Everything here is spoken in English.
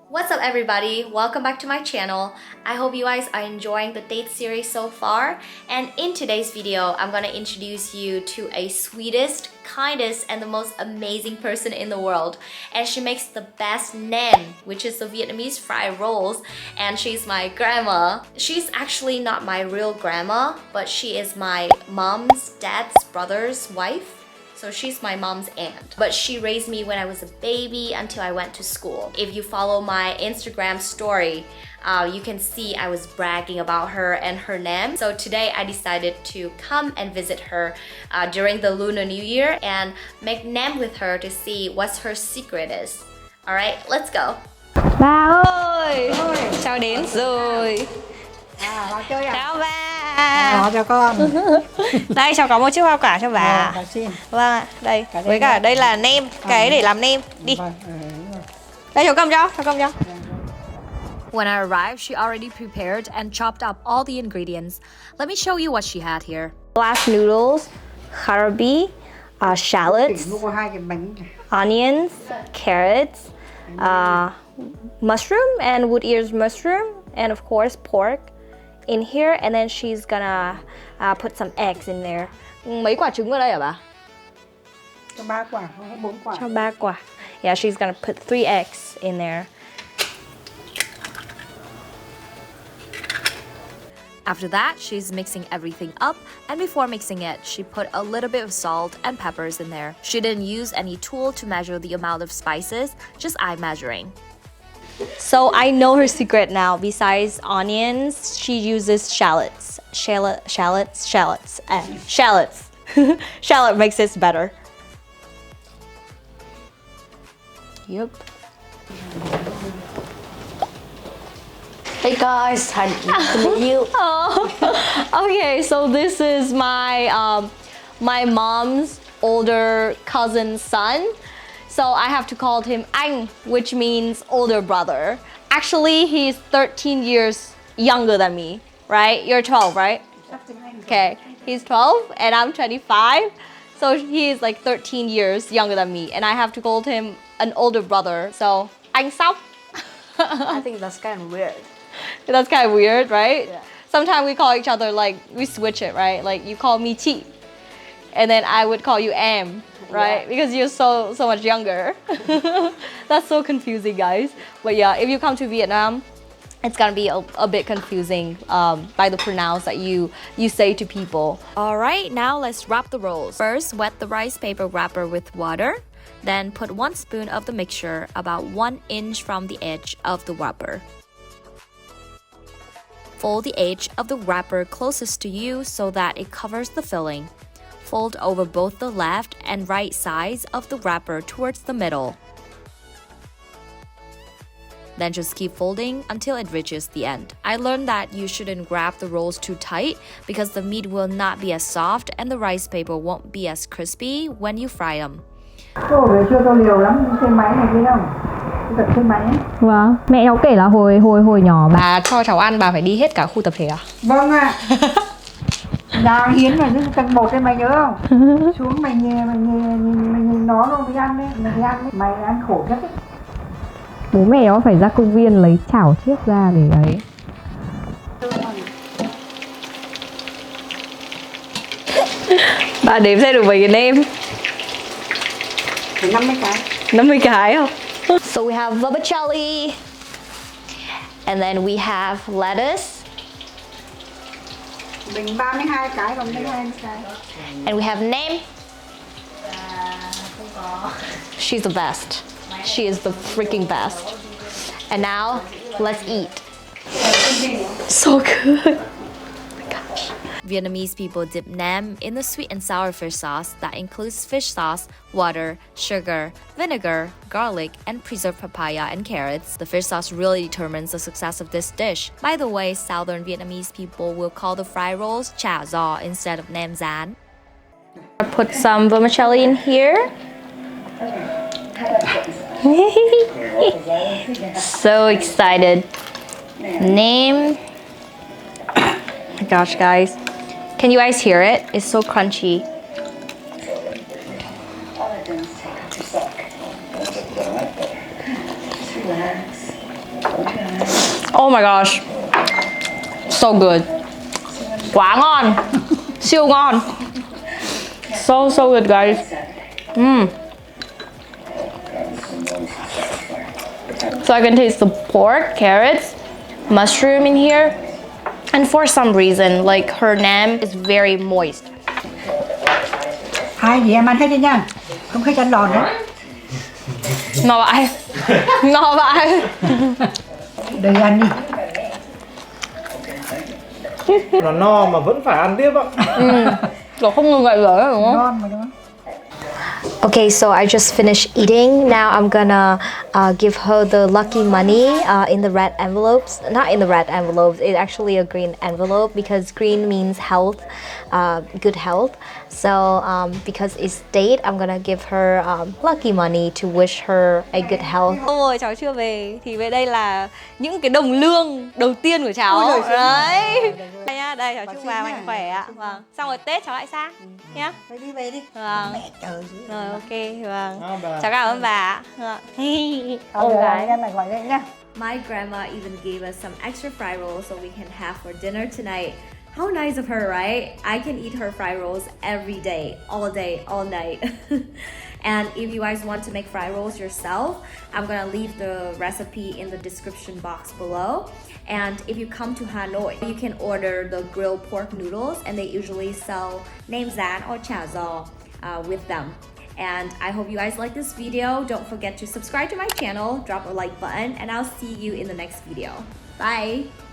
What's up everybody? Welcome back to my channel. I hope you guys are enjoying the date series so far. And in today's video, I'm gonna introduce you to a sweetest, kindest, and the most amazing person in the world. And she makes the best nem, which is the Vietnamese fried rolls. And she's my grandma. She's actually not my real grandma, but she is my mom's dad's brother's wife. So she's my mom's aunt. But she raised me when I was a baby until I went to school. If you follow my Instagram story, you can see I was bragging about her and her nem. So today I decided to come and visit her during the Lunar New Year and make nem with her to see what her secret is. Alright, let's go. Ba ơi, sao đến rồi? Vào chơi à? Chào bà. Đó cho con. Đây cháu có một chiếc hoa quả cho bà. Xin. Vâng ạ, đây. Cả đây Với cả nhá. đây là nem, cái để làm nem. Đi. Vâng, Đây cháu cầm cho, When I arrived, she already prepared and chopped up all the ingredients. Let me show you what she had here. Black noodles, kohlrabi, shallots, Mua 2 cái bánh. onions, carrots, mushroom and wood ears mushroom, and of course pork in here. And then she's gonna put some eggs in there. Mấy quả trứng vào đây hả bà? Cho 3 quả, không có 4 quả. Cho 3 quả. Yeah, she's gonna put 3 eggs in there. After that, she's mixing everything up, and before mixing it, she put a little bit of salt and peppers in there. She didn't use any tool to measure the amount of spices, just eye measuring. So I know her secret now. Besides onions, she uses shallots. Shallots. Shallot makes this better. Yep. Hey guys, nice to meet you. Oh, okay, so this is my my mom's older cousin's son. So I have to call him anh, which means older brother. Actually, he's 13 years younger than me, right? You're 12, right? Okay, he's 12 and I'm 25. So he's like 13 years younger than me, and I have to call him an older brother. So anh Sóc. I think that's kind of weird. That's kind of weird, right? Yeah. Sometimes we call each other, like, we switch it, right? Like, you call me Chi, and then I would call you Am, right? Yeah. Because you're so much younger. That's so confusing, guys. But yeah, if you come to Vietnam, it's gonna be a bit confusing by the pronounce that you say to people. Alright, now let's wrap the rolls. First, wet the rice paper wrapper with water. Then put 1 spoon of the mixture about 1 inch from the edge of the wrapper. Fold the edge of the wrapper closest to you so that it covers the filling. Fold over both the left and right sides of the wrapper towards the middle. Then just keep folding until it reaches the end. I learned that you shouldn't grab the rolls too tight because the meat will not be as soft and the rice paper won't be as crispy when you fry them. Cô về chưa tôi liều lắm, xe máy này kia không? Tập xe máy. Vâng, mẹ cháu kể là hồi nhỏ bà cho cháu ăn bà phải đi hết cả khu tập thể à? Vâng ạ. Nhà Hiến là tầng 1 đấy, mày nhớ không? Xuống mày nhìn nó luôn đi ăn đấy, mày ăn khổ nhất đấy. Bố mẹ nó phải ra công viên lấy chảo chiếc ra để ấy. Bà đếm xem được mấy cái nem? 50 cái. 50 cái không? So we have vermicelli. And then we have lettuce. Mình 32 cái, còn 22 cái. And we have nem. She's the best. She is the freaking best. And now, let's eat. So good. Vietnamese people dip nem in the sweet and sour fish sauce that includes fish sauce, water, sugar, vinegar, garlic, and preserved papaya and carrots. The fish sauce really determines the success of this dish. By the way, southern Vietnamese people will call the fried rolls chả giò instead of nem rán. I put some vermicelli in here. So excited. Nem. Oh my gosh, guys. Can you guys hear it? It's so crunchy. Oh my gosh. So good. Quá ngon. Siêu ngon. So good guys. So I can taste the pork, carrots, mushroom in here. And for some reason, like her nam is very moist. Hai chị em ăn hết đi nha. Không khách ăn lòn nữa. No vậy. No vậy. Đừng ăn đi. Nó no mà vẫn phải ăn tiếp ạ. Kiểu không ngừng lại rồi đúng không? Ngon mà đúng không? Okay, so I just finished eating. Now I'm gonna give her the lucky money in the red envelopes. Not in the red envelopes, it's actually a green envelope because green means health, good health. So because it's date, I'm gonna give her lucky money to wish her a good health. Rồi cháu chưa về thì về đây là những cái đồng lương đầu tiên của cháu. Đấy. Đây nhá, đây cháu chúc bà mạnh khỏe ạ. Vâng. Xong rồi Tết cháu lại sang nhá. Thôi đi về đi. Vâng. Mẹ chờ chứ. Rồi ok, vâng. Bà. Cháu cảm ơn bà ạ. Vâng. Thôi được rồi, em lại gọi đây nha. My grandma even gave us some extra fry rolls so we can have for dinner tonight. How nice of her, right? I can eat her fry rolls every day, all night. And if you guys want to make fry rolls yourself, I'm gonna leave the recipe in the description box below. And if you come to Hanoi, you can order the grilled pork noodles, and they usually sell nem rán or chả giò with them. And I hope you guys like this video. Don't forget to subscribe to my channel, drop a like button, and I'll see you in the next video. Bye!